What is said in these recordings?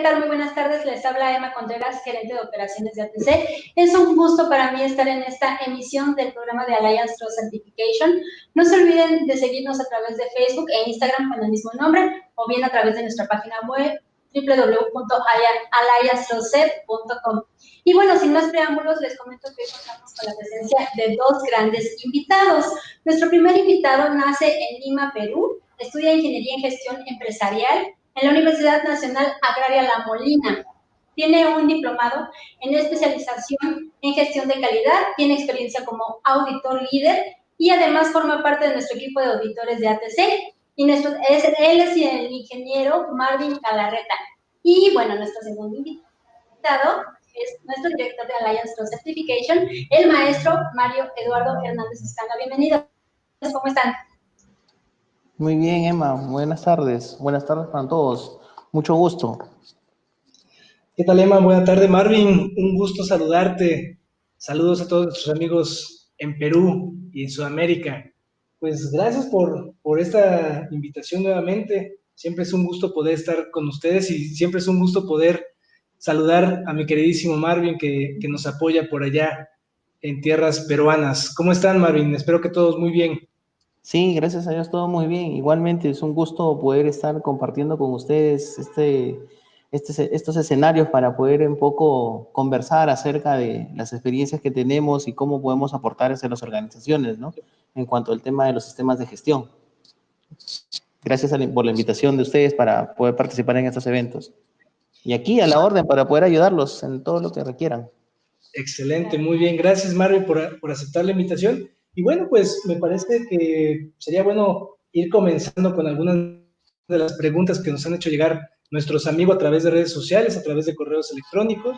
tal? Muy buenas tardes. Les habla Emma Contreras, gerente de operaciones de ATC. Es un gusto para mí estar en esta emisión del programa de Alliance Trust Certification. No se olviden de seguirnos a través de Facebook e Instagram con el mismo nombre, o bien a través de nuestra página web www.alliancetrustcert.com. Y bueno, sin más preámbulos, les comento que hoy contamos con la presencia de dos grandes invitados. Nuestro primer invitado nace en Lima, Perú, estudia Ingeniería en Gestión Empresarial en la Universidad Nacional Agraria La Molina. Tiene un diplomado en especialización en gestión de calidad, tiene experiencia como auditor líder y además forma parte de nuestro equipo de auditores de ATC. Y él es el ingeniero Marvin Galarreta. Y bueno, nuestro segundo invitado es nuestro director de Alliance Trust Certification, el maestro Mario Eduardo Hernández Escanga. Bienvenidos, ¿cómo están? Muy bien, Emma. Buenas tardes. Buenas tardes para todos. Mucho gusto. ¿Qué tal, Emma? Buenas tardes, Marvin. Un gusto saludarte. Saludos a todos nuestros amigos en Perú y en Sudamérica. Pues gracias por esta invitación nuevamente. Siempre es un gusto poder estar con ustedes y siempre es un gusto poder saludar a mi queridísimo Marvin que nos apoya por allá en tierras peruanas. ¿Cómo están, Marvin? Espero que todos muy bien. Sí, gracias a Dios, todo muy bien. Igualmente es un gusto poder estar compartiendo con ustedes estos escenarios para poder un poco conversar acerca de las experiencias que tenemos y cómo podemos aportar hacia las organizaciones, ¿no? En cuanto al tema de los sistemas de gestión. Gracias por la invitación de ustedes para poder participar en estos eventos. Y aquí a la orden para poder ayudarlos en todo lo que requieran. Excelente, muy bien. Gracias, Marvin, por aceptar la invitación. Y bueno, pues me parece que sería bueno ir comenzando con algunas de las preguntas que nos han hecho llegar nuestros amigos a través de redes sociales, a través de correos electrónicos.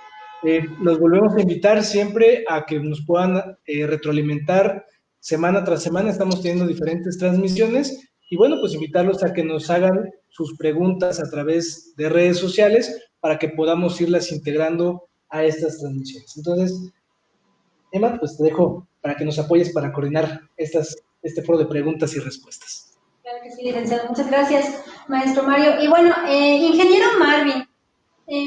Los volvemos a invitar siempre a que nos puedan retroalimentar semana tras semana. Estamos teniendo diferentes transmisiones y bueno, pues invitarlos a que nos hagan sus preguntas a través de redes sociales para que podamos irlas integrando a estas transmisiones. Entonces, Emma, pues te dejo para que nos apoyes para coordinar este foro de preguntas y respuestas. Claro que sí, licenciado. Muchas gracias, maestro Mario. Y bueno, ingeniero Marvin,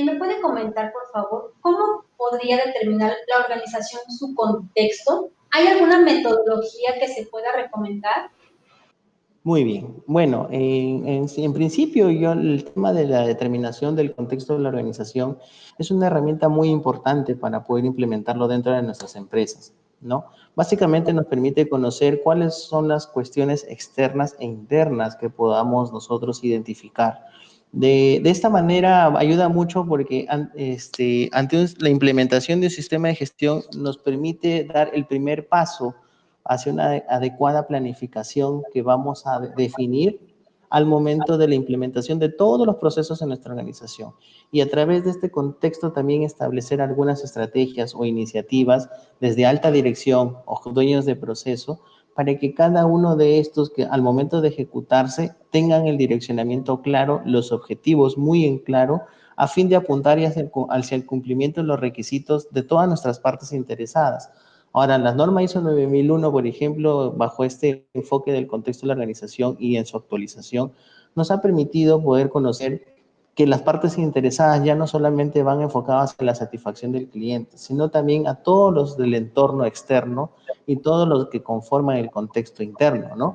¿me puede comentar, por favor, cómo podría determinar la organización su contexto? ¿Hay alguna metodología que se pueda recomendar? Muy bien. Bueno, en principio el tema de la determinación del contexto de la organización es una herramienta muy importante para poder implementarlo dentro de nuestras empresas, ¿no? Básicamente nos permite conocer cuáles son las cuestiones externas e internas que podamos nosotros identificar. De esta manera ayuda mucho porque ante la implementación de un sistema de gestión nos permite dar el primer paso hacia una adecuada planificación que vamos a definir al momento de la implementación de todos los procesos en nuestra organización. Y a través de este contexto también establecer algunas estrategias o iniciativas desde alta dirección o dueños de proceso para que cada uno de estos que al momento de ejecutarse tengan el direccionamiento claro, los objetivos muy en claro, a fin de apuntar hacia el cumplimiento de los requisitos de todas nuestras partes interesadas. Ahora, la norma ISO 9001, por ejemplo, bajo este enfoque del contexto de la organización y en su actualización, nos ha permitido poder conocer que las partes interesadas ya no solamente van enfocadas en la satisfacción del cliente, sino también a todos los del entorno externo y todos los que conforman el contexto interno, ¿no?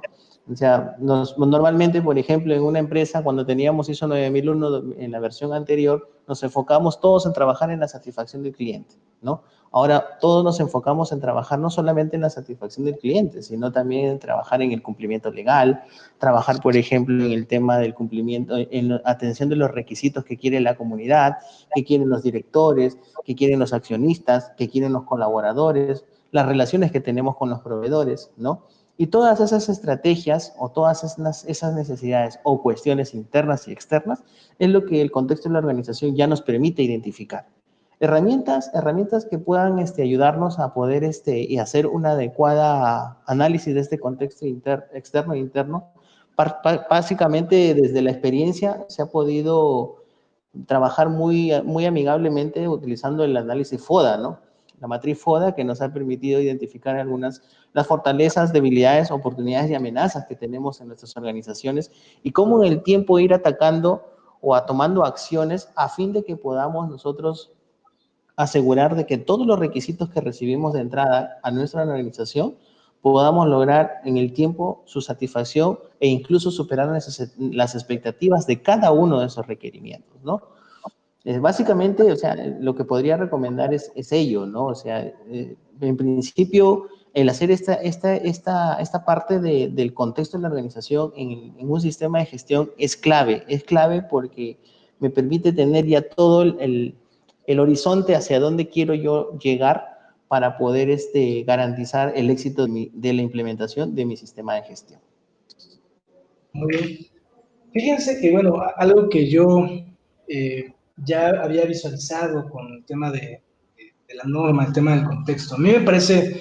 O sea, normalmente, por ejemplo, en una empresa, cuando teníamos ISO 9001 en la versión anterior, nos enfocamos todos en trabajar en la satisfacción del cliente, ¿no? Ahora todos nos enfocamos en trabajar no solamente en la satisfacción del cliente, sino también en trabajar en el cumplimiento legal, trabajar, por ejemplo, en el tema del cumplimiento, en la atención de los requisitos que quiere la comunidad, que quieren los directores, que quieren los accionistas, que quieren los colaboradores, las relaciones que tenemos con los proveedores, ¿no? Y todas esas estrategias o todas esas necesidades o cuestiones internas y externas es lo que el contexto de la organización ya nos permite identificar. Herramientas que puedan ayudarnos a poder y hacer una adecuada análisis de este contexto externo e interno. Básicamente, desde la experiencia se ha podido trabajar muy, muy amigablemente utilizando el análisis FODA, ¿no? La matriz FODA que nos ha permitido identificar las fortalezas, debilidades, oportunidades y amenazas que tenemos en nuestras organizaciones y cómo en el tiempo ir atacando o a tomando acciones a fin de que podamos nosotros asegurar de que todos los requisitos que recibimos de entrada a nuestra organización podamos lograr en el tiempo su satisfacción e incluso superar las expectativas de cada uno de esos requerimientos, ¿no? Básicamente, o sea, lo que podría recomendar es ello, ¿no? O sea, en principio, el hacer esta parte del contexto de la organización en un sistema de gestión es clave porque me permite tener ya todo el horizonte hacia dónde quiero yo llegar para poder garantizar el éxito de la implementación de mi sistema de gestión. Muy bien. Fíjense que, bueno, algo que yo ya había visualizado con el tema de la norma, el tema del contexto, a mí me parece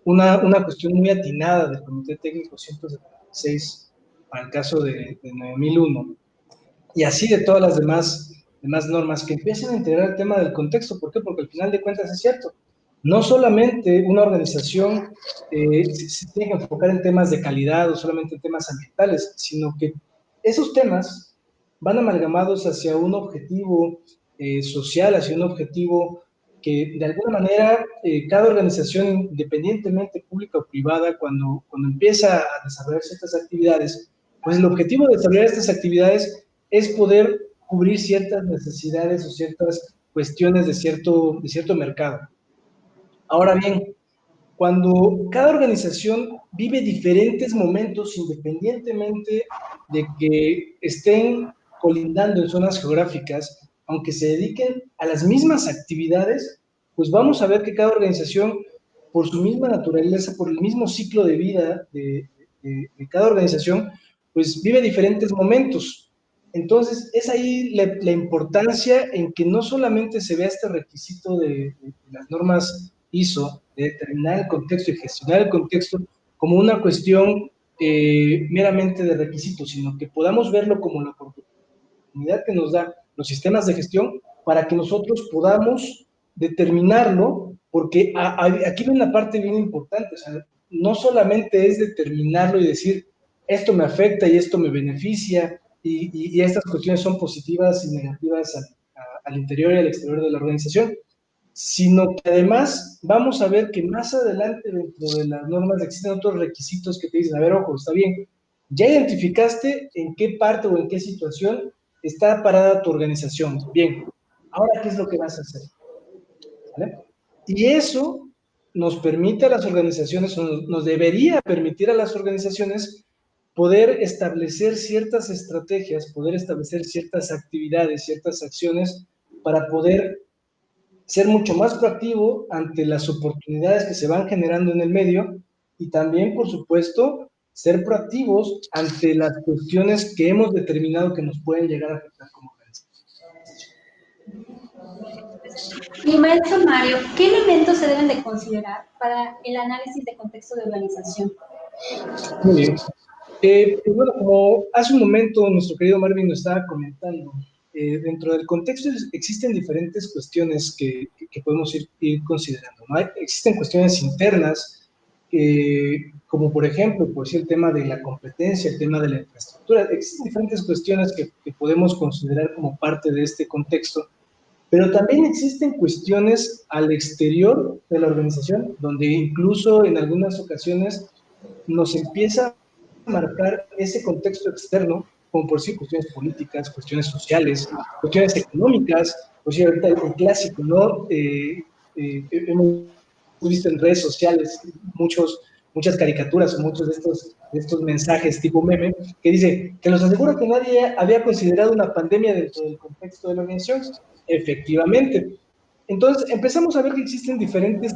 una cuestión muy atinada del Comité Técnico 176 para el caso de 9001, y así de todas las demás normas que empiecen a integrar el tema del contexto. ¿Por qué? Porque al final de cuentas es cierto, no solamente una organización se tiene que enfocar en temas de calidad o solamente en temas ambientales, sino que esos temas van amalgamados hacia un objetivo social, hacia un objetivo que de alguna manera cada organización, independientemente pública o privada, cuando empieza a desarrollar ciertas actividades, pues el objetivo de desarrollar estas actividades es poder cubrir ciertas necesidades o ciertas cuestiones de cierto mercado. Ahora bien, cuando cada organización vive diferentes momentos independientemente de que estén colindando en zonas geográficas, aunque se dediquen a las mismas actividades, pues vamos a ver que cada organización, por su misma naturaleza, por el mismo ciclo de vida de cada organización, pues vive diferentes momentos. Entonces, es ahí la importancia en que no solamente se vea este requisito de las normas ISO, de determinar el contexto y gestionar el contexto como una cuestión meramente de requisitos, sino que podamos verlo como la oportunidad que nos dan los sistemas de gestión para que nosotros podamos determinarlo, porque aquí viene una parte bien importante, o sea, no solamente es determinarlo y decir, esto me afecta y esto me beneficia, y estas cuestiones son positivas y negativas al interior y al exterior de la organización, sino que además vamos a ver que más adelante dentro de las normas existen otros requisitos que te dicen, a ver, ojo, está bien, ya identificaste en qué parte o en qué situación está parada tu organización, bien, ahora, ¿qué es lo que vas a hacer? ¿Vale? Y eso nos permite a las organizaciones, o nos debería permitir a las organizaciones poder establecer ciertas estrategias, poder establecer ciertas actividades, ciertas acciones para poder ser mucho más proactivo ante las oportunidades que se van generando en el medio y también, por supuesto, ser proactivos ante las cuestiones que hemos determinado que nos pueden llegar a afectar como organización. Y maestro Mario, ¿qué elementos se deben de considerar para el análisis de contexto de organización? Muy bien. Bueno, como hace un momento nuestro querido Marvin nos estaba comentando, dentro del contexto existen diferentes cuestiones que podemos ir considerando, ¿no? Existen cuestiones internas, como por ejemplo, pues el tema de la competencia, el tema de la infraestructura. Existen diferentes cuestiones que podemos considerar como parte de este contexto, pero también existen cuestiones al exterior de la organización, donde incluso en algunas ocasiones nos empieza a marcar ese contexto externo, como por decir cuestiones políticas, cuestiones sociales, cuestiones económicas, pues sí, ahorita el clásico, ¿no? Hemos visto en redes sociales muchas caricaturas, muchos de estos mensajes tipo meme, que dice, que los aseguro que nadie había considerado una pandemia dentro del contexto de la organización. Efectivamente. Entonces, empezamos a ver que existen diferentes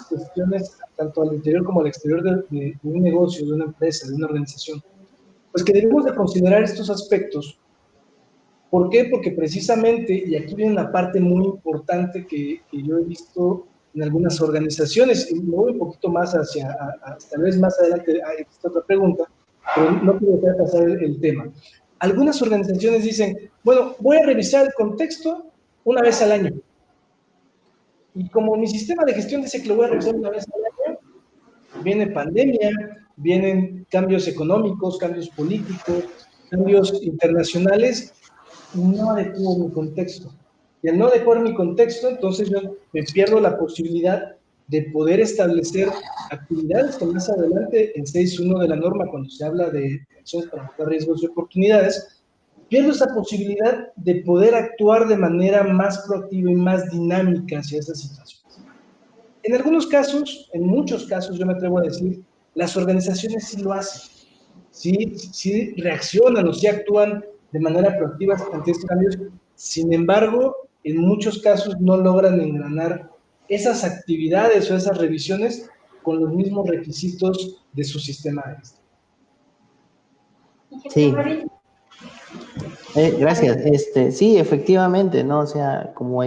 cuestiones, tanto al interior como al exterior de un negocio, de una empresa, de una organización, pues que debemos de considerar estos aspectos. ¿Por qué? Porque precisamente, y aquí viene una parte muy importante que yo he visto en algunas organizaciones, y me voy un poquito más tal vez más adelante hay otra pregunta, pero no quiero dejar pasar el tema. Algunas organizaciones dicen, bueno, voy a revisar el contexto una vez al año. Y como mi sistema de gestión dice que lo voy a revisar una vez al año, viene pandemia, vienen cambios económicos, cambios políticos, cambios internacionales, no adecuo mi contexto. Y al no adecuar mi contexto, entonces yo me pierdo la posibilidad de poder establecer actividades que más adelante en 6.1 de la norma, cuando se habla de acciones para abordar riesgos y oportunidades, pierdo esa posibilidad de poder actuar de manera más proactiva y más dinámica hacia esas situaciones. En algunos casos, en muchos casos, yo me atrevo a decir, las organizaciones sí lo hacen, sí reaccionan o sí actúan de manera proactiva ante estos cambios. Sin embargo, en muchos casos no logran engranar esas actividades o esas revisiones con los mismos requisitos de su sistema de gestión. Sí. Gracias. Sí, efectivamente, ¿no? O sea, como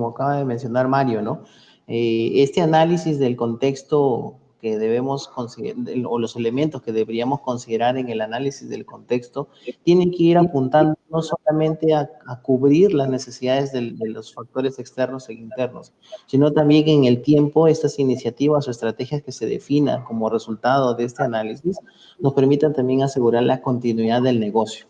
acaba de mencionar Mario, ¿no? Este análisis del contexto que debemos considerar, o los elementos que deberíamos considerar en el análisis del contexto, tienen que ir apuntando no solamente a cubrir las necesidades de los factores externos e internos, sino también en el tiempo estas iniciativas o estrategias que se definan como resultado de este análisis nos permitan también asegurar la continuidad del negocio.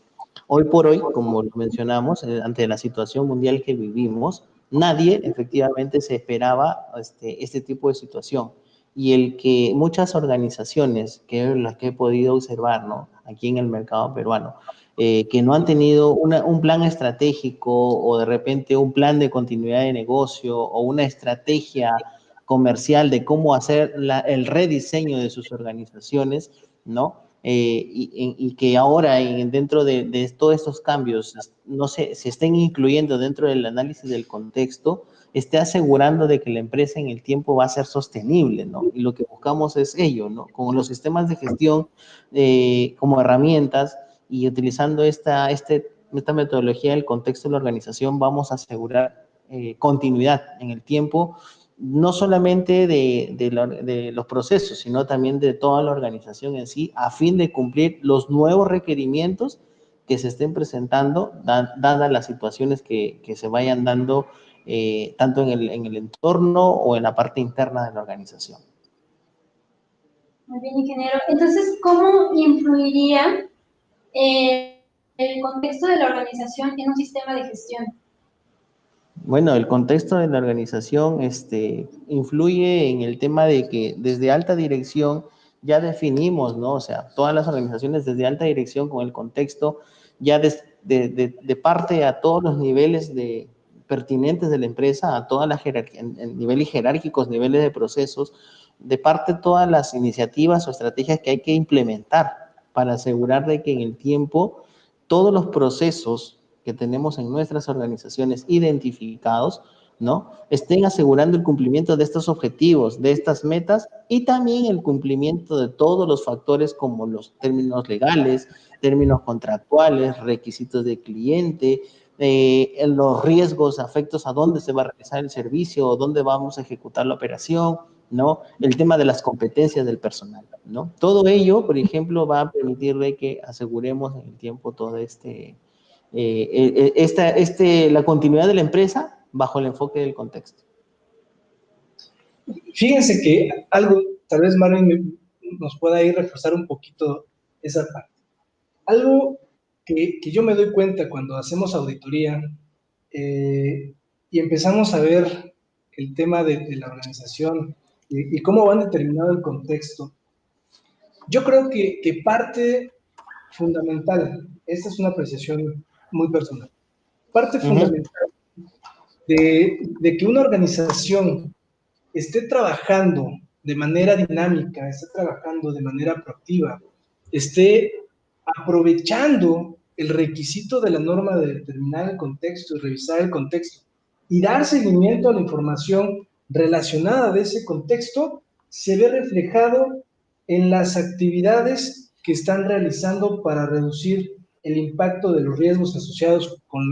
Hoy por hoy, como lo mencionamos, ante la situación mundial que vivimos, nadie efectivamente se esperaba este tipo de situación. Y el que muchas organizaciones, que las que he podido observar, ¿no? Aquí en el mercado peruano, que no han tenido un plan estratégico o de repente un plan de continuidad de negocio o una estrategia comercial de cómo hacer el rediseño de sus organizaciones, ¿no? Y que ahora dentro de todos estos cambios no se estén incluyendo dentro del análisis del contexto, esté asegurando de que la empresa en el tiempo va a ser sostenible, ¿no? Y lo que buscamos es ello, ¿no? Con los sistemas de gestión como herramientas y utilizando esta metodología del contexto de la organización, vamos a asegurar continuidad en el tiempo, no solamente de los procesos, sino también de toda la organización en sí, a fin de cumplir los nuevos requerimientos que se estén presentando, dadas las situaciones que se vayan dando tanto en el entorno o en la parte interna de la organización. Muy bien, ingeniero. Entonces, ¿cómo influiría el contexto de la organización en un sistema de gestión? Bueno, el contexto de la organización influye en el tema de que desde alta dirección ya definimos, ¿no? O sea, todas las organizaciones desde alta dirección con el contexto ya de parte a todos los niveles pertinentes de la empresa, a toda la jerarquía, en niveles jerárquicos, niveles de procesos, de parte todas las iniciativas o estrategias que hay que implementar para asegurar de que en el tiempo todos los procesos que tenemos en nuestras organizaciones identificados, ¿no? Estén asegurando el cumplimiento de estos objetivos, de estas metas y también el cumplimiento de todos los factores como los términos legales, términos contractuales, requisitos de cliente, los riesgos afectos a dónde se va a realizar el servicio o dónde vamos a ejecutar la operación, ¿no? El tema de las competencias del personal, ¿no? Todo ello, por ejemplo, va a permitir de que aseguremos en el tiempo todo la continuidad de la empresa bajo el enfoque del contexto. Fíjense que algo, tal vez Marvin nos pueda ir a reforzar un poquito esa parte. Algo que yo me doy cuenta cuando hacemos auditoría y empezamos a ver el tema de la organización y cómo van determinado el contexto, yo creo que parte fundamental, esta es una apreciación muy personal, parte fundamental de que una organización esté trabajando de manera dinámica, esté trabajando de manera proactiva, esté aprovechando el requisito de la norma de determinar el contexto y revisar el contexto y dar seguimiento a la información relacionada de ese contexto, se ve reflejado en las actividades que están realizando para reducir el impacto de los riesgos asociados con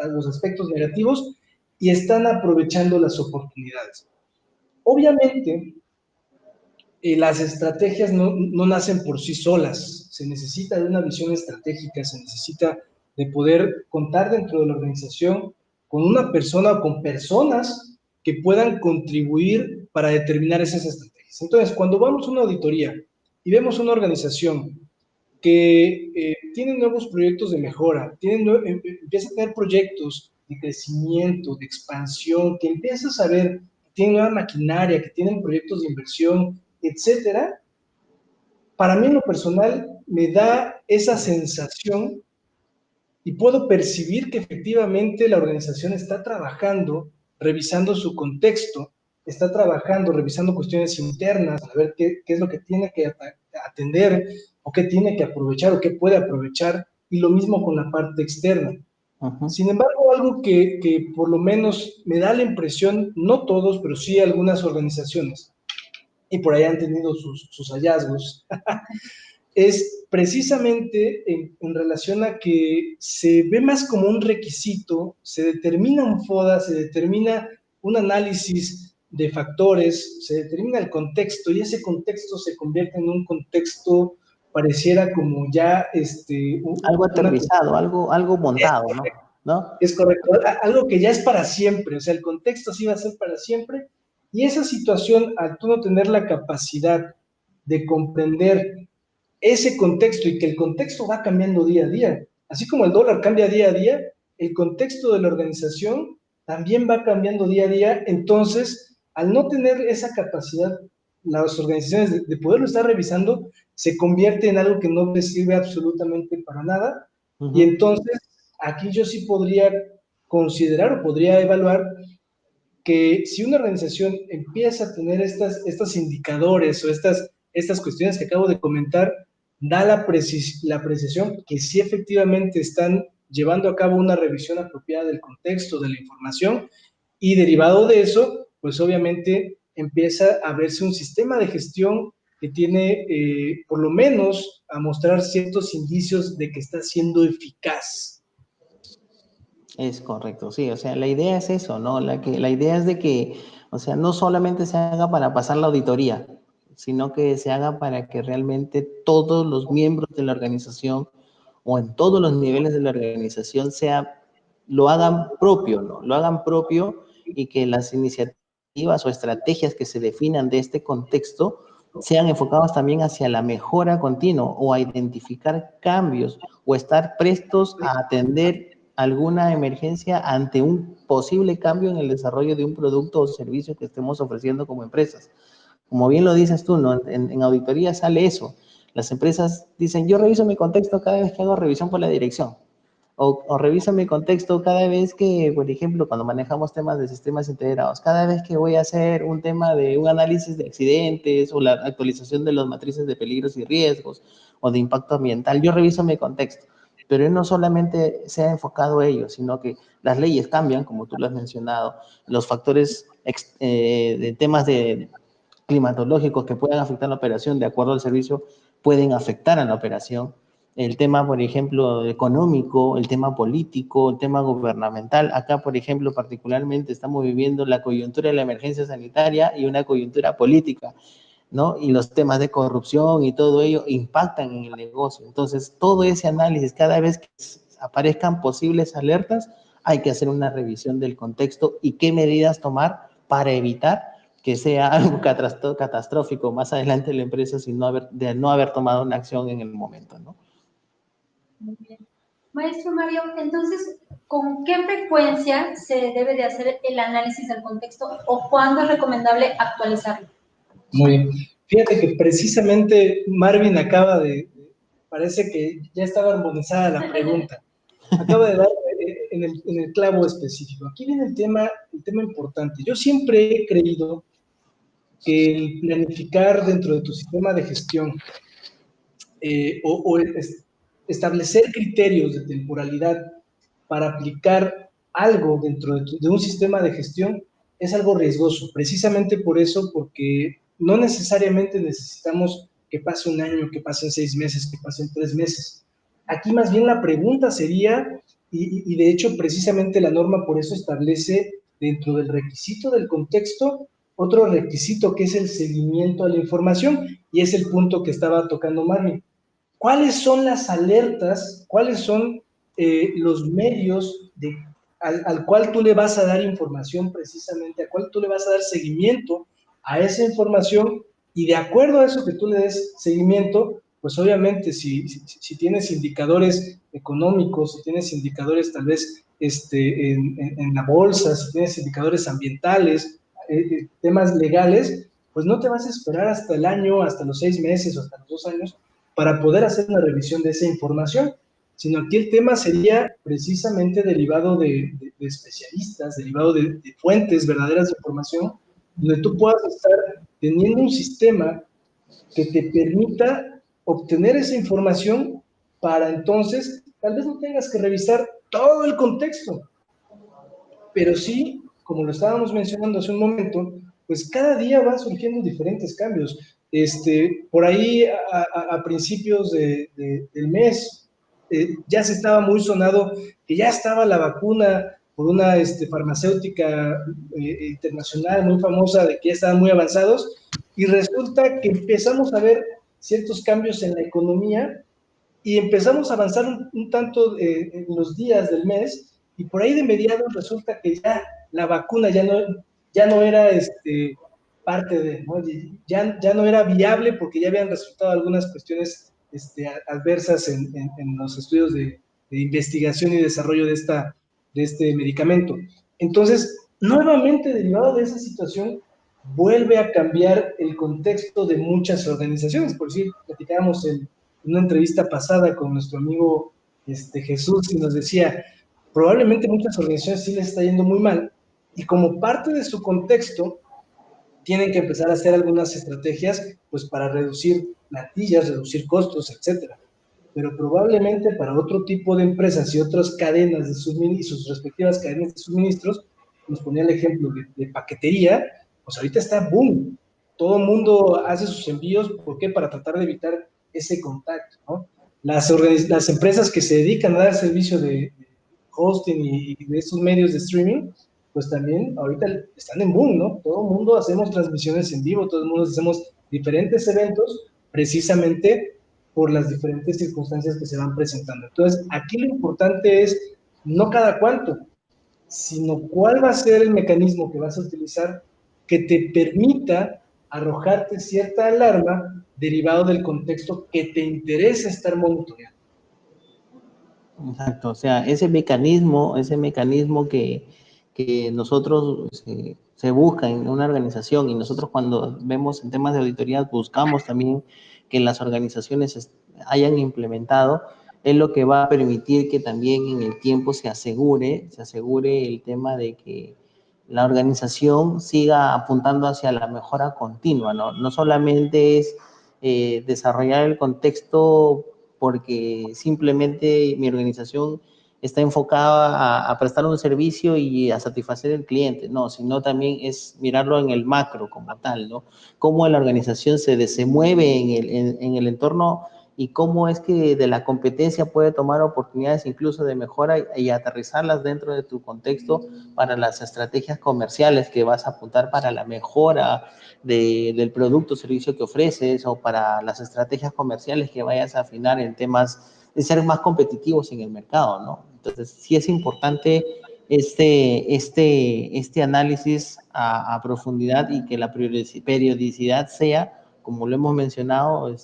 los aspectos negativos y están aprovechando las oportunidades. Obviamente, las estrategias no nacen por sí solas, se necesita de una visión estratégica, se necesita de poder contar dentro de la organización con una persona o con personas que puedan contribuir para determinar esas estrategias. Entonces, cuando vamos a una auditoría y vemos una organización que tienen nuevos proyectos de mejora, empieza a tener proyectos de crecimiento, de expansión, que empiezas a ver que tienen nueva maquinaria, que tienen proyectos de inversión, etcétera, para mí en lo personal me da esa sensación y puedo percibir que efectivamente la organización está trabajando, revisando su contexto, está trabajando, revisando cuestiones internas, a ver qué es lo que tiene que atender, o qué tiene que aprovechar, o qué puede aprovechar, y lo mismo con la parte externa. Sin embargo, algo que por lo menos me da la impresión, no todos, pero sí algunas organizaciones, y por ahí han tenido sus hallazgos, es precisamente en relación a que se ve más como un requisito, se determina un FODA, se determina un análisis de factores, se determina el contexto, y ese contexto se convierte en un contexto, pareciera como ya Algo aterrizado, algo montado, ¿no? Es correcto, algo que ya es para siempre, o sea, el contexto sí va a ser para siempre, y esa situación, al tú no tener la capacidad de comprender ese contexto, y que el contexto va cambiando día a día, así como el dólar cambia día a día, el contexto de la organización también va cambiando día a día. Entonces, al no tener esa capacidad, las organizaciones de poderlo estar revisando, se convierte en algo que no les sirve absolutamente para nada, y entonces aquí yo sí podría considerar o podría evaluar que si una organización empieza a tener estos indicadores o estas cuestiones que acabo de comentar, da la precisión que sí efectivamente están llevando a cabo una revisión apropiada del contexto, de la información, y derivado de eso, pues obviamente empieza a verse un sistema de gestión que tiene, por lo menos, a mostrar ciertos indicios de que está siendo eficaz. Es correcto, sí, o sea, la idea es eso, ¿no? La idea es de que, o sea, no solamente se haga para pasar la auditoría, sino que se haga para que realmente todos los miembros de la organización o en todos los niveles de la organización lo hagan propio, ¿no? Lo hagan propio, y que las iniciativas o estrategias que se definan de este contexto sean enfocadas también hacia la mejora continua, o a identificar cambios, o estar prestos a atender alguna emergencia ante un posible cambio en el desarrollo de un producto o servicio que estemos ofreciendo como empresas. Como bien lo dices tú, ¿no? En auditoría sale eso. Las empresas dicen, yo reviso mi contexto cada vez que hago revisión por la dirección. O reviso mi contexto cada vez que, por ejemplo, cuando manejamos temas de sistemas integrados, cada vez que voy a hacer un tema de un análisis de accidentes o la actualización de las matrices de peligros y riesgos o de impacto ambiental, yo reviso mi contexto. Pero no solamente se ha enfocado a ello, sino que las leyes cambian, como tú lo has mencionado, los factores de temas de climatológicos que puedan afectar la operación de acuerdo al servicio pueden afectar a la operación. El tema, por ejemplo, económico, el tema político, el tema gubernamental. Acá, por ejemplo, particularmente estamos viviendo la coyuntura de la emergencia sanitaria y una coyuntura política, ¿no? Y los temas de corrupción y todo ello impactan en el negocio. Entonces, todo ese análisis, cada vez que aparezcan posibles alertas, hay que hacer una revisión del contexto y qué medidas tomar para evitar que sea algo catastrófico más adelante en la empresa de no haber tomado una acción en el momento, ¿no? Muy bien. Maestro Mario, entonces, ¿con qué frecuencia se debe de hacer el análisis del contexto o cuándo es recomendable actualizarlo? Muy bien. Fíjate que precisamente Marvin parece que ya estaba armonizada la pregunta. Acaba de dar en el clavo específico. Aquí viene el tema importante. Yo siempre he creído que el planificar dentro de tu sistema de gestión establecer criterios de temporalidad para aplicar algo dentro de un sistema de gestión es algo riesgoso, precisamente por eso, porque no necesariamente necesitamos que pase un año, que pasen 6 meses, que pasen 3 meses. Aquí más bien la pregunta sería, y de hecho precisamente la norma por eso establece dentro del requisito del contexto otro requisito que es el seguimiento a la información, y es el punto que estaba tocando Marvin. ¿Cuáles son las alertas? ¿Cuáles son los medios al cual tú le vas a dar información precisamente, al cual tú le vas a dar seguimiento a esa información? Y de acuerdo a eso que tú le des seguimiento, pues obviamente si tienes indicadores económicos, si tienes indicadores tal vez en la bolsa, si tienes indicadores ambientales, temas legales, pues no te vas a esperar hasta el año, hasta los 6 meses o hasta los 2 años para poder hacer una revisión de esa información, sino aquí el tema sería precisamente derivado de especialistas, derivado de fuentes verdaderas de información, donde tú puedas estar teniendo un sistema que te permita obtener esa información para entonces, tal vez no tengas que revisar todo el contexto, pero sí, como lo estábamos mencionando hace un momento, pues cada día van surgiendo diferentes cambios. Por ahí a principios del mes ya se estaba muy sonado que ya estaba la vacuna por una farmacéutica internacional muy famosa, de que ya estaban muy avanzados, y resulta que empezamos a ver ciertos cambios en la economía y empezamos a avanzar un tanto en los días del mes, y por ahí de mediados resulta que ya la vacuna ya no era parte de, ¿no? Ya no era viable porque ya habían resultado algunas cuestiones adversas en los estudios de investigación y desarrollo de este medicamento. Entonces, nuevamente derivado de esa situación, vuelve a cambiar el contexto de muchas organizaciones. Por decir, platicábamos en una entrevista pasada con nuestro amigo Jesús, y nos decía, probablemente muchas organizaciones sí les está yendo muy mal, y como parte de su contexto, tienen que empezar a hacer algunas estrategias pues para reducir plantillas, reducir costos, etcétera. Pero probablemente para otro tipo de empresas y otras cadenas de suministros, sus respectivas cadenas de suministros, nos ponía el ejemplo de paquetería, pues ahorita está boom. Todo el mundo hace sus envíos, ¿por qué? Para tratar de evitar ese contacto, ¿no? Las empresas que se dedican a dar servicio de hosting y de esos medios de streaming, pues también ahorita están en boom, ¿no? Todo el mundo hacemos transmisiones en vivo, todo el mundo hacemos diferentes eventos, precisamente por las diferentes circunstancias que se van presentando. Entonces, aquí lo importante es no cada cuánto, sino cuál va a ser el mecanismo que vas a utilizar que te permita arrojarte cierta alarma derivado del contexto que te interesa estar monitoreando. Exacto, o sea, ese mecanismo que nosotros se busca en una organización, y nosotros cuando vemos en temas de auditoría buscamos también que las organizaciones hayan implementado, es lo que va a permitir que también en el tiempo se asegure el tema de que la organización siga apuntando hacia la mejora continua, ¿no? No solamente es desarrollar el contexto porque simplemente mi organización está enfocada a prestar un servicio y a satisfacer al cliente, no, sino también es mirarlo en el macro como tal, ¿no? Cómo la organización se mueve en el entorno, y cómo es que de la competencia puede tomar oportunidades incluso de mejora y aterrizarlas dentro de tu contexto para las estrategias comerciales que vas a apuntar para la mejora del producto o servicio que ofreces, o para las estrategias comerciales que vayas a afinar en temas de ser más competitivos en el mercado, ¿no? Entonces, sí es importante este análisis a profundidad, y que la periodicidad sea, como lo hemos mencionado,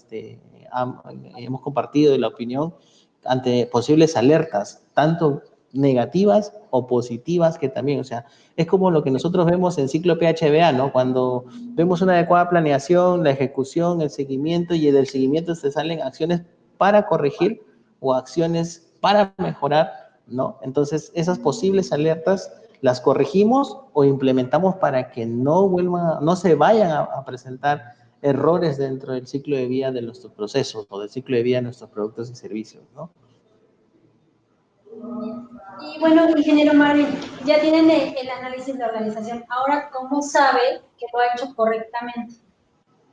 hemos compartido la opinión ante posibles alertas, tanto negativas o positivas, que también, o sea, es como lo que nosotros vemos en ciclo PHBA, ¿no? Cuando vemos una adecuada planeación, la ejecución, el seguimiento, y del seguimiento se salen acciones para corregir o acciones para mejorar, ¿no? Entonces, esas posibles alertas las corregimos o implementamos para que no se vayan a presentar errores dentro del ciclo de vida de nuestros procesos o del ciclo de vida de nuestros productos y servicios, ¿no? Y bueno, ingeniero Marvin, ya tienen el análisis de organización. Ahora, ¿cómo sabe que lo ha hecho correctamente?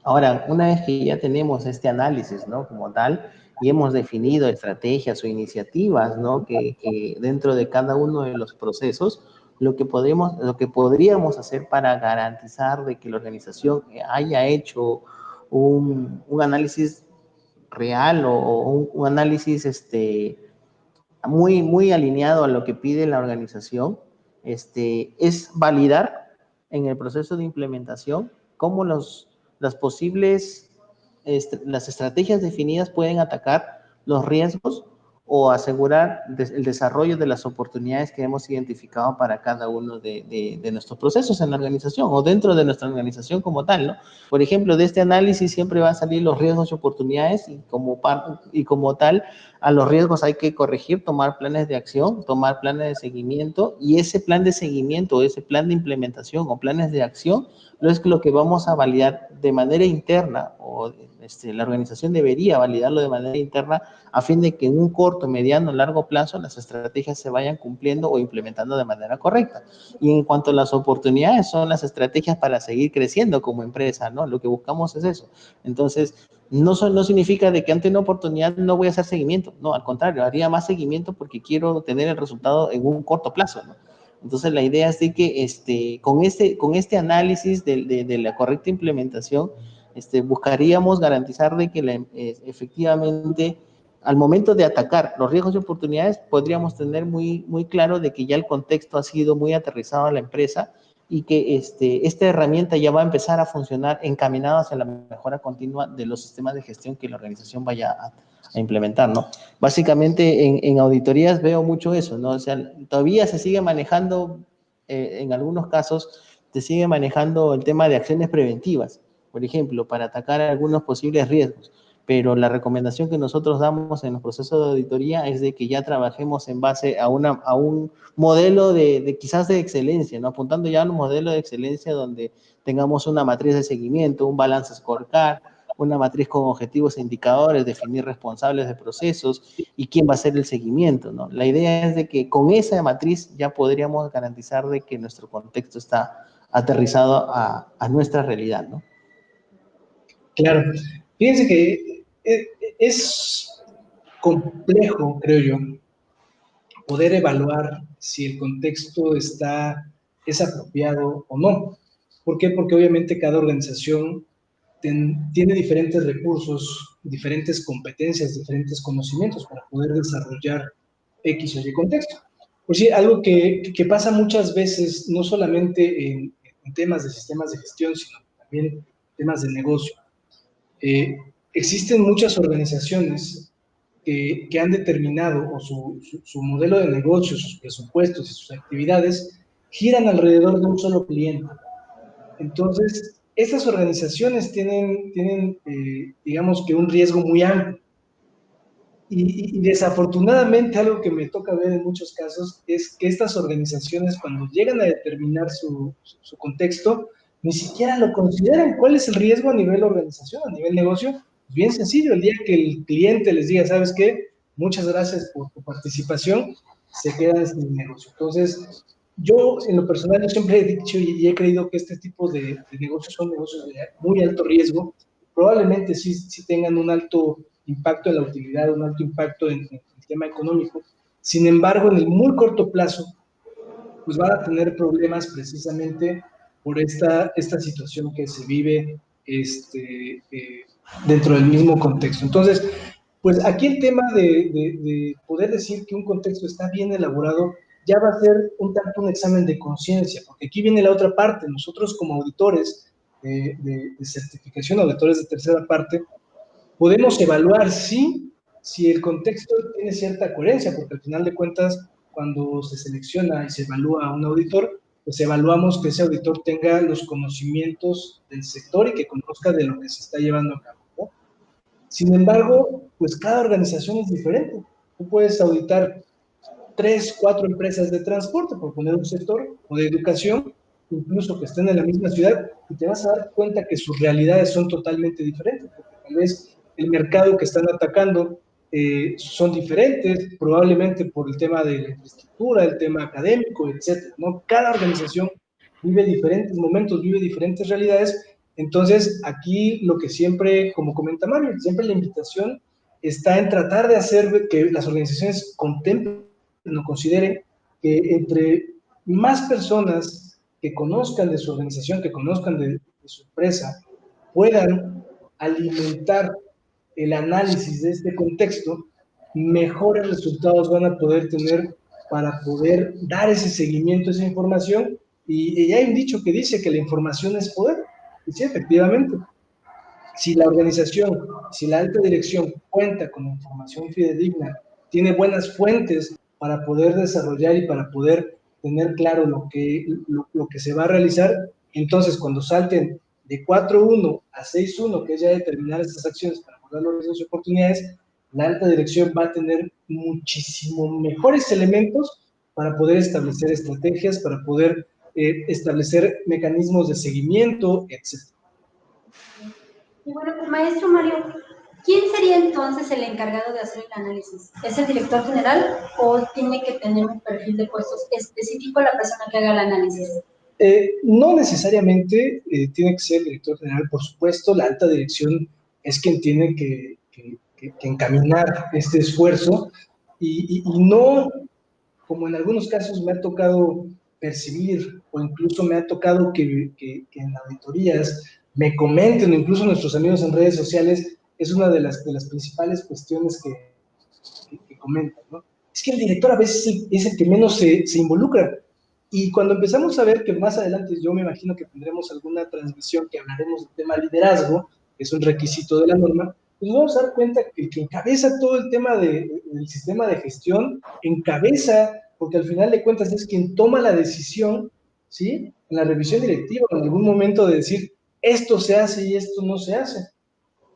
Ahora, una vez que ya tenemos este análisis, ¿no? Como tal, y hemos definido estrategias o iniciativas, ¿no? Que dentro de cada uno de los procesos, lo que podríamos hacer para garantizar de que la organización haya hecho un análisis real, o un análisis muy alineado a lo que pide la organización, es validar en el proceso de implementación cómo las posibles las estrategias definidas pueden atacar los riesgos o asegurar el desarrollo de las oportunidades que hemos identificado para cada uno de nuestros procesos en la organización o dentro de nuestra organización como tal, ¿no? Por ejemplo, de este análisis siempre van a salir los riesgos y oportunidades y como tal, a los riesgos hay que corregir, tomar planes de acción, tomar planes de seguimiento y ese plan de seguimiento, ese plan de implementación o planes de acción no es lo que vamos a validar de manera interna o la organización debería validarlo de manera interna a fin de que en un corto, mediano, largo plazo las estrategias se vayan cumpliendo o implementando de manera correcta. Y en cuanto a las oportunidades, son las estrategias para seguir creciendo como empresa, ¿no? Lo que buscamos es eso. Entonces, no significa de que ante una oportunidad no voy a hacer seguimiento. No, al contrario, haría más seguimiento porque quiero tener el resultado en un corto plazo, ¿no? Entonces, la idea es de que con este análisis de la correcta implementación, buscaríamos garantizar de que efectivamente, al momento de atacar los riesgos y oportunidades, podríamos tener muy, muy claro de que ya el contexto ha sido muy aterrizado a la empresa y que esta herramienta ya va a empezar a funcionar encaminada hacia la mejora continua de los sistemas de gestión que la organización vaya a implementar, ¿no? Básicamente en auditorías veo mucho eso, ¿no? O sea, todavía se sigue manejando, en algunos casos, se sigue manejando el tema de acciones preventivas, por ejemplo, para atacar algunos posibles riesgos. Pero la recomendación que nosotros damos en los procesos de auditoría es de que ya trabajemos en base a un modelo quizás de excelencia, ¿no? Apuntando ya a un modelo de excelencia donde tengamos una matriz de seguimiento, un balance scorecard, una matriz con objetivos e indicadores, definir responsables de procesos y quién va a hacer el seguimiento, ¿no? La idea es de que con esa matriz ya podríamos garantizar de que nuestro contexto está aterrizado a nuestra realidad, ¿no? Claro. Fíjense que es complejo, creo yo, poder evaluar si el contexto es apropiado o no. ¿Por qué? Porque obviamente cada organización tiene diferentes recursos, diferentes competencias, diferentes conocimientos para poder desarrollar X o Y contexto. Pues sí, algo que pasa muchas veces, no solamente en temas de sistemas de gestión, sino también temas de negocio. Existen muchas organizaciones que han determinado o su modelo de negocio, sus presupuestos y sus actividades giran alrededor de un solo cliente. Entonces, estas organizaciones tienen digamos que un riesgo muy amplio. Y desafortunadamente algo que me toca ver en muchos casos es que estas organizaciones cuando llegan a determinar su contexto, ni siquiera lo consideran. ¿Cuál es el riesgo a nivel organización, a nivel negocio? Bien sencillo, el día que el cliente les diga, ¿sabes qué? Muchas gracias por tu participación, se quedan sin negocio. Entonces, yo en lo personal yo siempre he dicho y he creído que este tipo de negocios son negocios de muy alto riesgo, probablemente sí tengan un alto impacto en la utilidad, un alto impacto en el tema económico. Sin embargo, en el muy corto plazo, pues van a tener problemas precisamente por esta situación que se vive dentro del mismo contexto. Entonces, pues aquí el tema de poder decir que un contexto está bien elaborado ya va a ser un tanto un examen de conciencia, porque aquí viene la otra parte. Nosotros como auditores de certificación, auditores de tercera parte, podemos evaluar si el contexto tiene cierta coherencia, porque al final de cuentas, cuando se selecciona y se evalúa a un auditor, pues evaluamos que ese auditor tenga los conocimientos del sector y que conozca de lo que se está llevando a cabo, ¿no? Sin embargo, pues cada organización es diferente. Tú puedes auditar 3, 4 empresas de transporte, por poner un sector, o de educación, incluso que estén en la misma ciudad, y te vas a dar cuenta que sus realidades son totalmente diferentes, porque tal vez el mercado que están atacando son diferentes, probablemente por el tema de la infraestructura, el tema académico, etcétera, ¿no? Cada organización vive diferentes momentos, vive diferentes realidades. Entonces, aquí lo que siempre, como comenta Mario, siempre la invitación está en tratar de hacer que las organizaciones contemplen o consideren que entre más personas que conozcan de su organización, que conozcan de su empresa, puedan alimentar el análisis de este contexto, mejores resultados van a poder tener para poder dar ese seguimiento a esa información. Y hay un dicho que dice que la información es poder. Y sí, efectivamente. Si la organización, si la alta dirección cuenta con información fidedigna, tiene buenas fuentes para poder desarrollar y para poder tener claro lo que se va a realizar, entonces cuando salten de 4.1 a 6.1, que es ya determinar estas acciones para abordar los riesgos y oportunidades, la alta dirección va a tener muchísimo mejores elementos para poder establecer estrategias, para poder establecer mecanismos de seguimiento, etc. Y bueno, pues maestro Mario, ¿quién sería entonces el encargado de hacer el análisis? ¿Es el director general o tiene que tener un perfil de puestos específico la persona que haga el análisis? No necesariamente tiene que ser el director general, por supuesto, la alta dirección es quien tiene que encaminar este esfuerzo y no, como en algunos casos me ha tocado percibir o incluso me ha tocado que en auditorías me comenten, o incluso nuestros amigos en redes sociales, es una de las principales cuestiones que comentan, ¿no? Es que el director a veces es el que menos se involucra. Y cuando empezamos a ver que más adelante, yo me imagino que tendremos alguna transmisión que hablaremos del tema liderazgo, que es un requisito de la norma, pues nos vamos a dar cuenta que el que encabeza todo el tema del sistema de gestión, encabeza, porque al final de cuentas es quien toma la decisión, ¿sí? En la revisión directiva, en algún momento de decir, esto se hace y esto no se hace.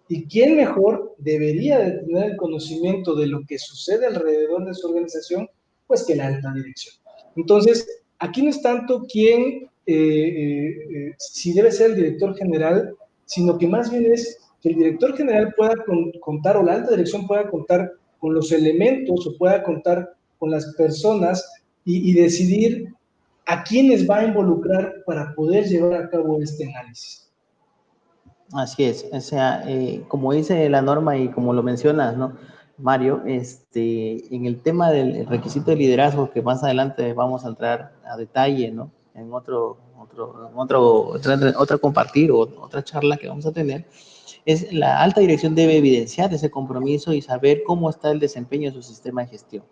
¿Y quién mejor debería de tener el conocimiento de lo que sucede alrededor de su organización? Pues que la alta dirección. Entonces, aquí no es tanto si debe ser el director general, sino que más bien es que el director general pueda contar, o la alta dirección pueda contar con los elementos, o pueda contar con las personas y decidir a quiénes va a involucrar para poder llevar a cabo este análisis. Así es, o sea, como dice la norma y como lo mencionas, ¿no, Mario? En el tema del requisito de liderazgo, que más adelante vamos a entrar a detalle, ¿no? En otra compartir o otra charla que vamos a tener, es la alta dirección debe evidenciar ese compromiso y saber cómo está el desempeño de su sistema de gestión.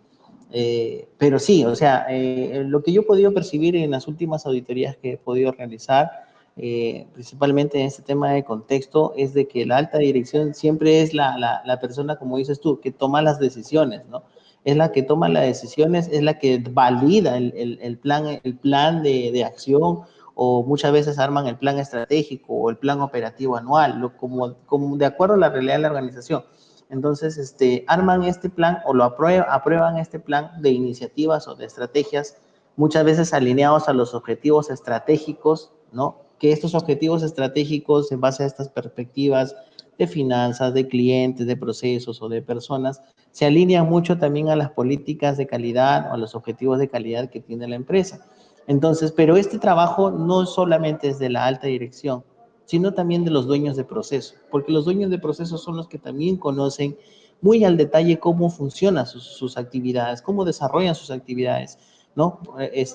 Pero sí, o sea, lo que yo he podido percibir en las últimas auditorías que he podido realizar, principalmente en este tema de contexto, es de que la alta dirección siempre es la persona, como dices tú, que toma las decisiones, ¿no? Es la que toma las decisiones, es la que valida el plan de acción, o muchas veces arman el plan estratégico o el plan operativo anual, como de acuerdo a la realidad de la organización. Entonces, arman este plan o lo aprueban este plan de iniciativas o de estrategias, muchas veces alineados a los objetivos estratégicos, ¿no? Que estos objetivos estratégicos, en base a estas perspectivas de finanzas, de clientes, de procesos o de personas, se alinean mucho también a las políticas de calidad o a los objetivos de calidad que tiene la empresa. Entonces, pero este trabajo no solamente es de la alta dirección, sino también de los dueños de proceso, porque los dueños de proceso son los que también conocen muy al detalle cómo funcionan sus actividades, cómo desarrollan sus actividades, ¿no?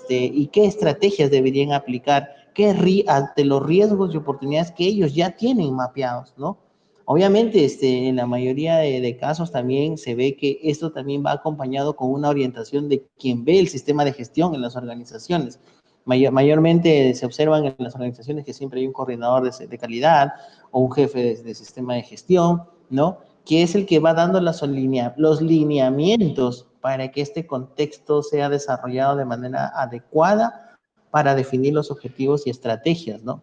Y qué estrategias deberían aplicar, ante los riesgos y oportunidades que ellos ya tienen mapeados, ¿no? Obviamente, en la mayoría de casos también se ve que esto también va acompañado con una orientación de quien ve el sistema de gestión en las organizaciones. Mayormente se observan en las organizaciones que siempre hay un coordinador de calidad o un jefe de sistema de gestión, ¿no? Que es el que va dando los lineamientos para que este contexto sea desarrollado de manera adecuada para definir los objetivos y estrategias, ¿no?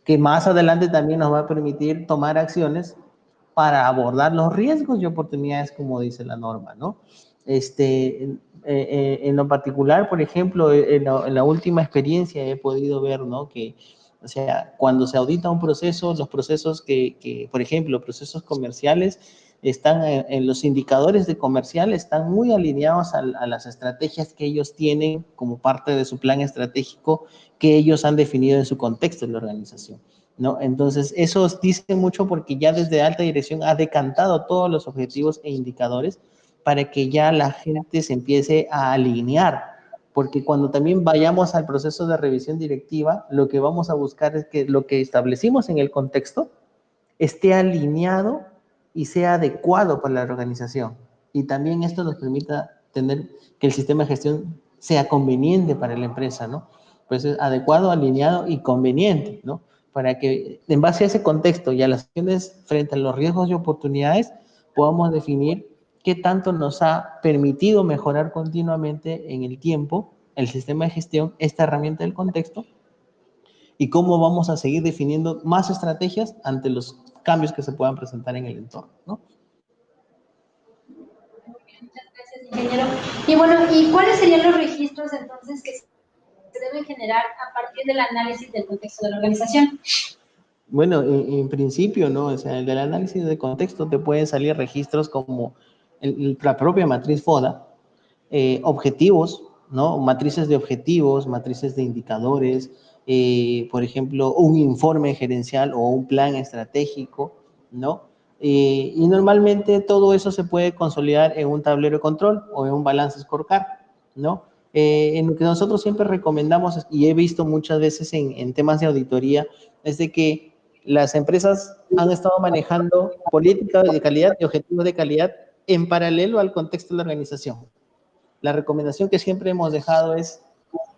Que más adelante también nos va a permitir tomar acciones para abordar los riesgos y oportunidades, como dice la norma, ¿no? En lo particular, por ejemplo, en la última experiencia he podido ver, ¿no? Que, o sea, cuando se audita un proceso, los procesos por ejemplo, procesos comerciales, están en los indicadores de comercial, están muy alineados a las estrategias que ellos tienen como parte de su plan estratégico que ellos han definido en su contexto de la organización, ¿no? Entonces, eso dice mucho porque ya desde alta dirección ha decantado todos los objetivos e indicadores para que ya la gente se empiece a alinear, porque cuando también vayamos al proceso de revisión directiva, lo que vamos a buscar es que lo que establecimos en el contexto esté alineado y sea adecuado para la organización. Y también esto nos permita tener que el sistema de gestión sea conveniente para la empresa, ¿no? Pues es adecuado, alineado y conveniente, ¿no? para que en base a ese contexto y a las acciones frente a los riesgos y oportunidades, podamos definir qué tanto nos ha permitido mejorar continuamente en el tiempo el sistema de gestión, esta herramienta del contexto, y cómo vamos a seguir definiendo más estrategias ante los cambios que se puedan presentar en el entorno, ¿no? Muchas gracias, ingeniero. Y bueno, ¿y cuáles serían los registros entonces que se deben generar a partir del análisis del contexto de la organización? Bueno, en principio, ¿no? O sea, del análisis de contexto te pueden salir registros como la propia matriz FODA, objetivos, ¿no? Matrices de objetivos, matrices de indicadores, por ejemplo, un informe gerencial o un plan estratégico, ¿no? Y normalmente todo eso se puede consolidar en un tablero de control o en un balance scorecard, ¿no? En lo que nosotros siempre recomendamos, y he visto muchas veces en temas de auditoría, es de que las empresas han estado manejando políticas de calidad y objetivos de calidad en paralelo al contexto de la organización. La recomendación que siempre hemos dejado es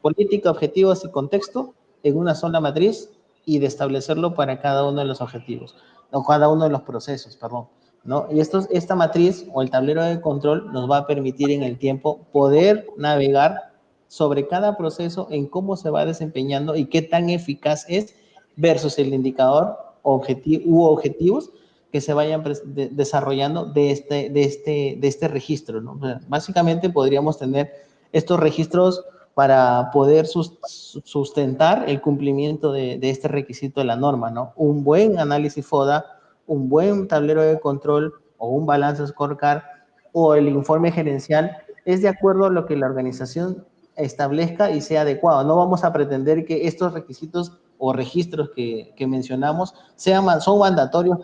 política, objetivos y contexto en una sola matriz y de establecerlo para cada uno de los objetivos, o cada uno de los procesos, perdón, ¿no? Y esta matriz o el tablero de control nos va a permitir en el tiempo poder navegar sobre cada proceso en cómo se va desempeñando y qué tan eficaz es versus el indicador u objetivos que se vayan desarrollando de este registro, ¿no? O sea, básicamente podríamos tener estos registros para poder sustentar el cumplimiento de este requisito de la norma, ¿no? Un buen análisis FODA, un buen tablero de control o un balance scorecard o el informe gerencial es de acuerdo a lo que la organización establezca y sea adecuado. No vamos a pretender que estos requisitos o registros que mencionamos son mandatorios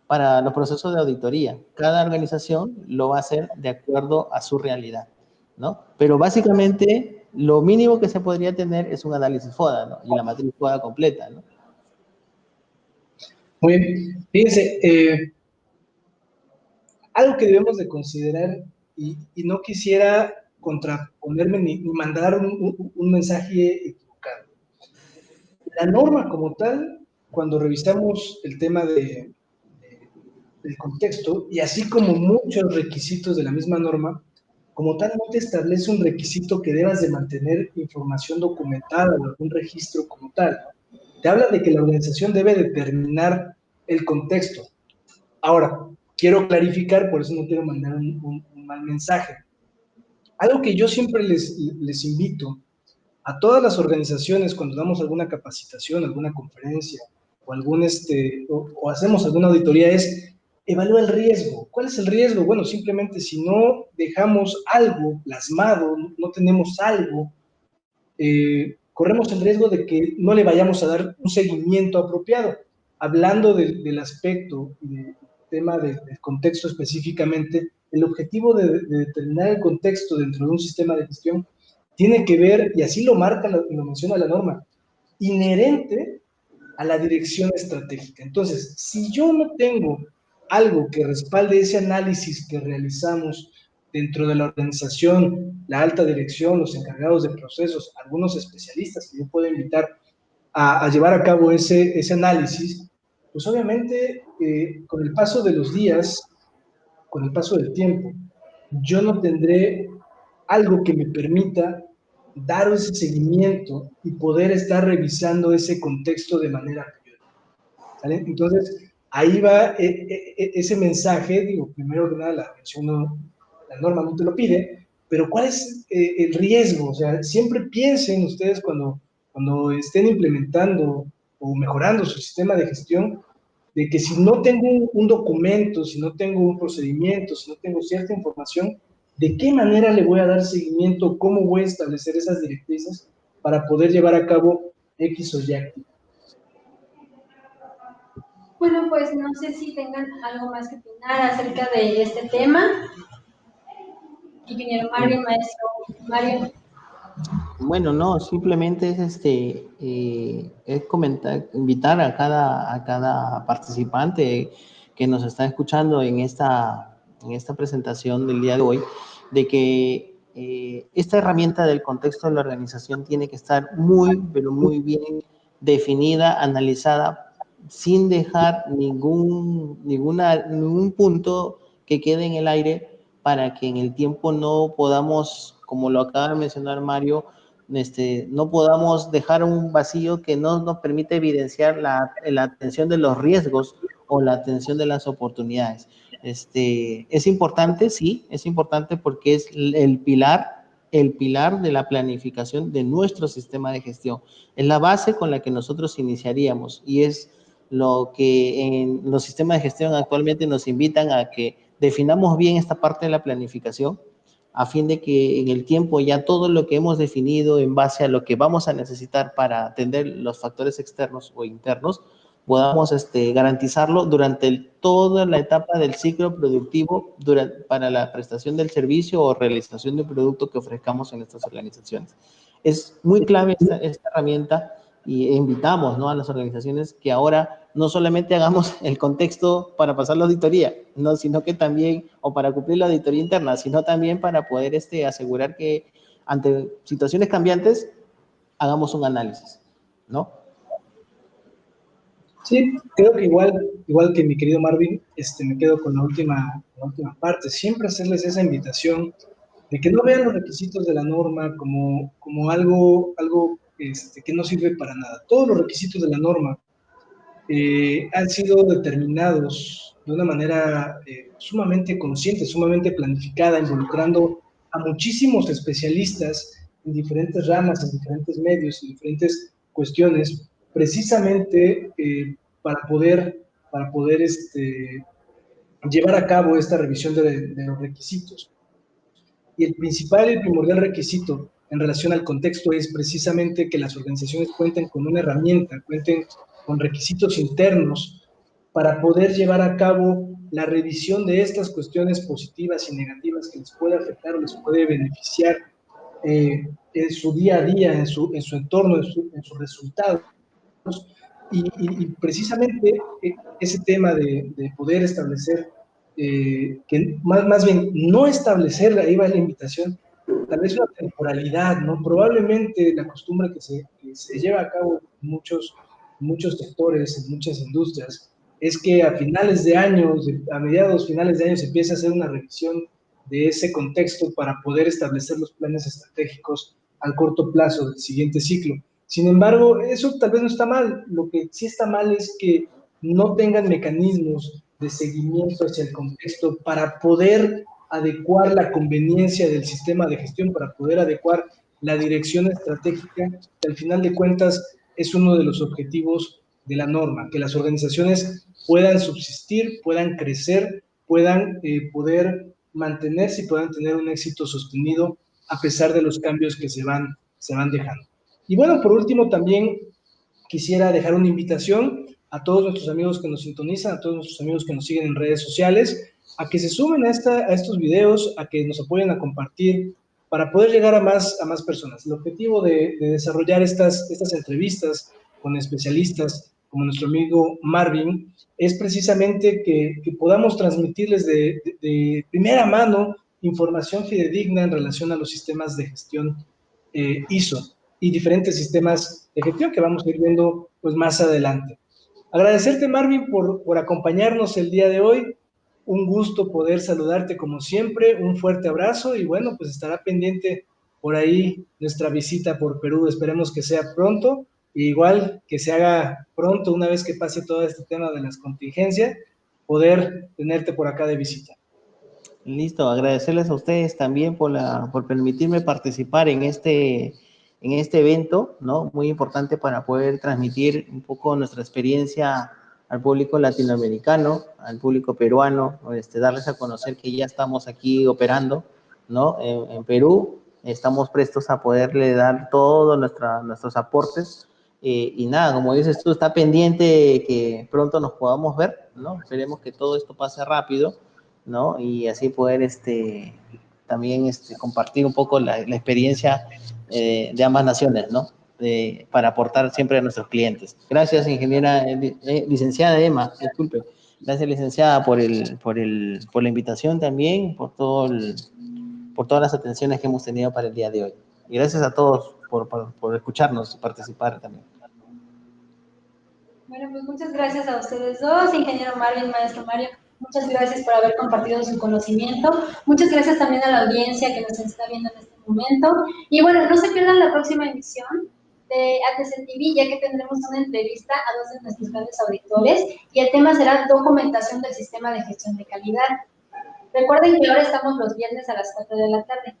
para los procesos de auditoría. Cada organización lo va a hacer de acuerdo a su realidad, ¿no? Pero básicamente lo mínimo que se podría tener es un análisis FODA, ¿no? Y la matriz FODA completa, ¿no? Muy bien. Fíjense, algo que debemos de considerar, y no quisiera contraponerme ni mandar un mensaje equivocado. La norma como tal, cuando revisamos el tema del contexto, y así como muchos requisitos de la misma norma, como tal no te establece un requisito que debas de mantener información documentada o algún registro como tal. Te habla de que la organización debe determinar el contexto. Ahora, quiero clarificar, por eso no quiero mandar un mal mensaje. Algo que yo siempre les invito a todas las organizaciones cuando damos alguna capacitación, alguna conferencia o o hacemos alguna auditoría es evalúa el riesgo. ¿Cuál es el riesgo? Bueno, simplemente si no dejamos algo plasmado, no tenemos algo, corremos el riesgo de que no le vayamos a dar un seguimiento apropiado. Hablando del aspecto, del tema del contexto específicamente, el objetivo de determinar el contexto dentro de un sistema de gestión tiene que ver, y así lo marca, lo menciona la norma, inherente a la dirección estratégica. Entonces, si yo no tengo algo que respalde ese análisis que realizamos dentro de la organización, la alta dirección, los encargados de procesos, algunos especialistas que yo puedo invitar a llevar a cabo ese análisis, pues obviamente con el paso de los días, con el paso del tiempo, yo no tendré algo que me permita dar ese seguimiento y poder estar revisando ese contexto de manera periódica, ¿sale? Entonces, ahí va ese mensaje, digo, primero que nada la menciono, la norma no te lo pide, pero ¿cuál es el riesgo? O sea, siempre piensen ustedes cuando estén implementando o mejorando su sistema de gestión, de que si no tengo un documento, si no tengo un procedimiento, si no tengo cierta información, ¿de qué manera le voy a dar seguimiento? ¿Cómo voy a establecer esas directrices para poder llevar a cabo X o Y actividad? Bueno, pues no sé si tengan algo más que opinar acerca de este tema. Ingeniero Mario, maestro Mario. Bueno, no, simplemente es comentar, invitar a cada participante que nos está escuchando en esta presentación del día de hoy, de que esta herramienta del contexto de la organización tiene que estar muy, pero muy bien definida, analizada, sin dejar ningún punto que quede en el aire para que en el tiempo no podamos, como lo acaba de mencionar Mario, no podamos dejar un vacío que no nos permite evidenciar la atención de los riesgos o la atención de las oportunidades. Es importante, sí, es importante porque es el pilar de la planificación de nuestro sistema de gestión. Es la base con la que nosotros iniciaríamos y es lo que en los sistemas de gestión actualmente nos invitan a que definamos bien esta parte de la planificación a fin de que en el tiempo ya todo lo que hemos definido en base a lo que vamos a necesitar para atender los factores externos o internos, podamos garantizarlo durante toda la etapa del ciclo productivo para la prestación del servicio o realización de un producto que ofrezcamos en estas organizaciones. Es muy clave esta herramienta y invitamos, ¿no?, a las organizaciones que ahora no solamente hagamos el contexto para pasar la auditoría, ¿no?, sino que también, o para cumplir la auditoría interna, sino también para poder asegurar que ante situaciones cambiantes hagamos un análisis, ¿no? Sí, creo que igual que mi querido Marvin, me quedo con la última parte. Siempre hacerles esa invitación de que no vean los requisitos de la norma como algo que no sirve para nada. Todos los requisitos de la norma han sido determinados de una manera sumamente consciente, sumamente planificada, involucrando a muchísimos especialistas en diferentes ramas, en diferentes medios, en diferentes cuestiones, precisamente para poder llevar a cabo esta revisión de los requisitos. Y el principal y primordial requisito en relación al contexto es precisamente que las organizaciones cuenten con una herramienta, cuenten con requisitos internos para poder llevar a cabo la revisión de estas cuestiones positivas y negativas que les puede afectar o les puede beneficiar en su día a día, en su entorno, en sus resultados. Y precisamente ese tema de poder establecer, que más bien no establecer, ahí va la invitación, tal vez una temporalidad, ¿no? Probablemente la costumbre que se lleva a cabo en muchos sectores, en muchas industrias, es que a finales de años, a mediados, finales de años, se empieza a hacer una revisión de ese contexto para poder establecer los planes estratégicos al corto plazo del siguiente ciclo. Sin embargo, eso tal vez no está mal. Lo que sí está mal es que no tengan mecanismos de seguimiento hacia el contexto para poder adecuar la conveniencia del sistema de gestión, para poder adecuar la dirección estratégica, que al final de cuentas es uno de los objetivos de la norma, que las organizaciones puedan subsistir, puedan crecer, puedan poder mantenerse y puedan tener un éxito sostenido a pesar de los cambios que se van dejando. Y bueno, por último, también quisiera dejar una invitación a todos nuestros amigos que nos sintonizan, a todos nuestros amigos que nos siguen en redes sociales, a que se sumen a estos videos, a que nos apoyen a compartir para poder llegar a más personas. El objetivo de desarrollar estas entrevistas con especialistas como nuestro amigo Marvin es precisamente que podamos transmitirles de primera mano información fidedigna en relación a los sistemas de gestión ISO y diferentes sistemas de gestión que vamos a ir viendo pues más adelante. Agradecerte, Marvin, por acompañarnos el día de hoy. Un gusto poder saludarte como siempre, un fuerte abrazo y bueno, pues estará pendiente por ahí nuestra visita por Perú. Esperemos que sea pronto e igual que se haga pronto una vez que pase todo este tema de las contingencias, poder tenerte por acá de visita. Listo, agradecerles a ustedes también por permitirme participar en este evento, ¿no? Muy importante para poder transmitir un poco nuestra experiencia al público latinoamericano, al público peruano, darles a conocer que ya estamos aquí operando, ¿no? En Perú, estamos prestos a poderle dar todos nuestros aportes. Y nada, como dices tú, está pendiente que pronto nos podamos ver, ¿no? Esperemos que todo esto pase rápido, ¿no? Y así poder también compartir un poco la experiencia de ambas naciones, ¿no? Para aportar siempre a nuestros clientes. Gracias, ingeniera, licenciada Emma, disculpe. Gracias, licenciada, por la invitación también, por todas las atenciones que hemos tenido para el día de hoy. Y gracias a todos por escucharnos y participar también. Bueno, pues muchas gracias a ustedes dos, ingeniero Mario y maestro Mario. Muchas gracias por haber compartido su conocimiento. Muchas gracias también a la audiencia que nos está viendo en este momento. Y bueno, no se pierdan la próxima emisión de ATC TV, ya que tendremos una entrevista a dos de nuestros grandes auditores y el tema será documentación del sistema de gestión de calidad. Recuerden que ahora estamos los viernes a las 4 de la tarde.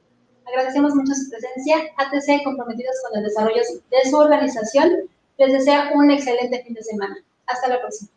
Agradecemos mucho su presencia. ATC, comprometidos con el desarrollo de su organización, les desea un excelente fin de semana. Hasta la próxima.